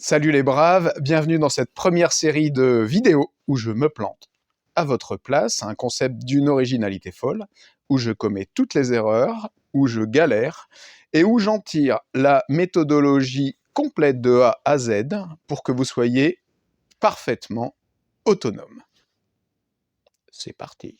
Salut les braves, bienvenue dans cette première série de vidéos où je me plante à votre place, un concept d'une originalité folle, où je commets toutes les erreurs, où je galère, et où j'en tire la méthodologie complète de A à Z pour que vous soyez parfaitement autonome. C'est parti.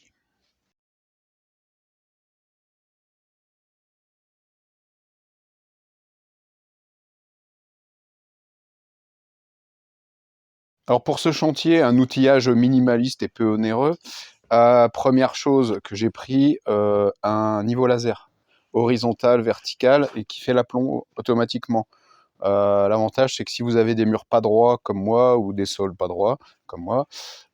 Alors pour ce chantier, un outillage minimaliste et peu onéreux. Première chose que j'ai pris, un niveau laser, horizontal, vertical, et qui fait l'aplomb automatiquement. L'avantage, c'est que si vous avez des murs pas droits comme moi, ou des sols pas droits comme moi,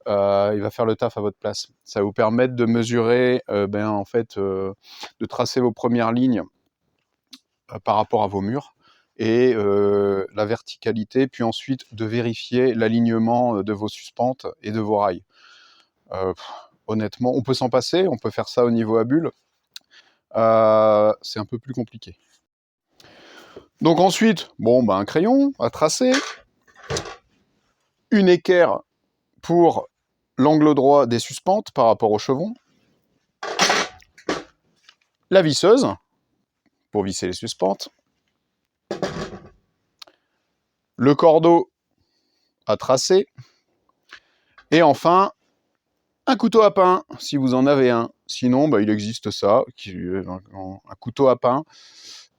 il va faire le taf à votre place. Ça va vous permettre de mesurer, de tracer vos premières lignes par rapport à vos murs, et la verticalité, puis ensuite de vérifier l'alignement de vos suspentes et de vos rails. Honnêtement, on peut s'en passer, on peut faire ça au niveau à bulle. C'est un peu plus compliqué. Donc ensuite, un crayon à tracer, une équerre pour l'angle droit des suspentes par rapport au chevron, la visseuse pour visser les suspentes, le cordeau à tracer, et enfin un couteau à pain si vous en avez un. Sinon, il existe ça, un couteau à pain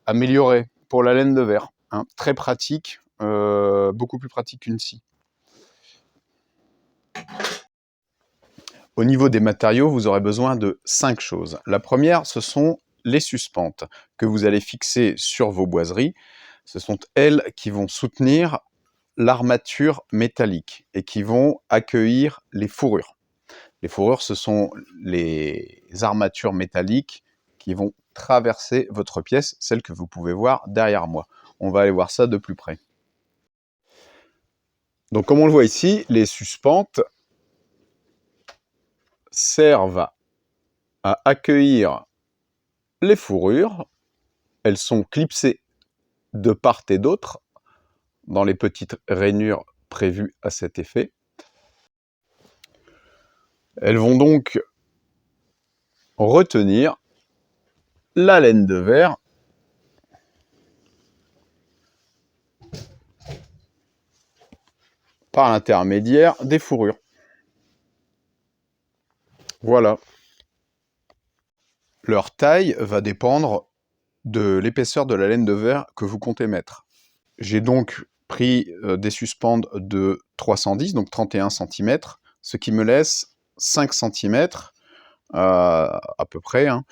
amélioré pour la laine de verre, hein, très pratique, beaucoup plus pratique qu'une scie. Au niveau des matériaux, vous aurez besoin de 5 choses. La première, ce sont les suspentes que vous allez fixer sur vos boiseries. Ce sont elles qui vont soutenir l'armature métallique et qui vont accueillir les fourrures. Les fourrures, ce sont les armatures métalliques qui vont traverser votre pièce, celle que vous pouvez voir derrière moi. On va aller voir ça de plus près. Donc comme on le voit ici, les suspentes servent à accueillir les fourrures. Elles sont clipsées de part et d'autre dans les petites rainures prévues à cet effet. Elles vont donc retenir la laine de verre par l'intermédiaire des fourrures. Voilà. Leur taille va dépendre de l'épaisseur de la laine de verre que vous comptez mettre. J'ai donc pris des suspendes de 310, donc 31 cm, ce qui me laisse 5 cm à peu près, hein,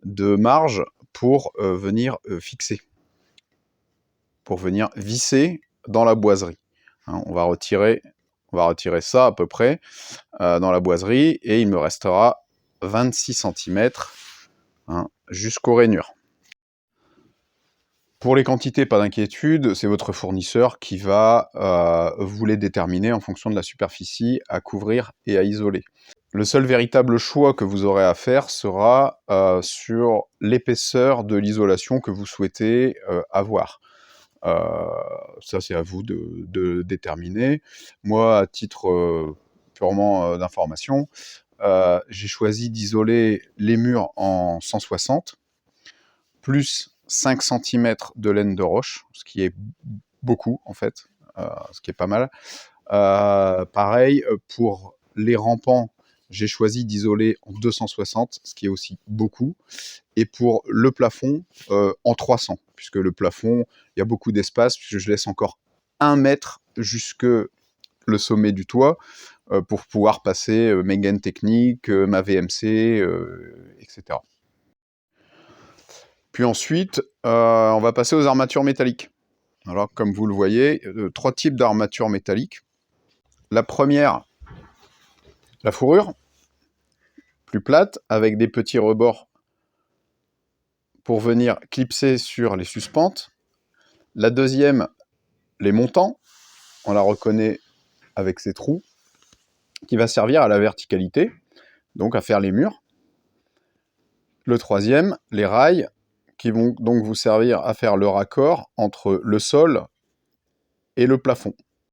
de marge pour venir fixer, pour venir visser dans la boiserie. Hein, on va retirer ça à peu près dans la boiserie, et il me restera 26 cm jusqu'aux rainures. Pour les quantités, pas d'inquiétude, c'est votre fournisseur qui va vous les déterminer en fonction de la superficie à couvrir et à isoler. Le seul véritable choix que vous aurez à faire sera sur l'épaisseur de l'isolation que vous souhaitez avoir. Ça, c'est à vous de déterminer. Moi, à titre purement d'information, j'ai choisi d'isoler les murs en 160, plus 5 cm de laine de roche, ce qui est beaucoup en fait, ce qui est pas mal. Pareil, pour les rampants, j'ai choisi d'isoler en 260, ce qui est aussi beaucoup. Et pour le plafond, en 300, puisque le plafond, il y a beaucoup d'espace, puisque je laisse encore 1 mètre jusque le sommet du toit, pour pouvoir passer mes gaines techniques, ma VMC, etc. Puis ensuite, on va passer aux armatures métalliques. Alors, comme vous le voyez, 3 types d'armatures métalliques. La première, la fourrure, plus plate, avec des petits rebords pour venir clipser sur les suspentes. La deuxième, les montants, on la reconnaît avec ces trous, qui va servir à la verticalité, donc à faire les murs. Le troisième, les rails, qui vont donc vous servir à faire le raccord entre le sol et le plafond.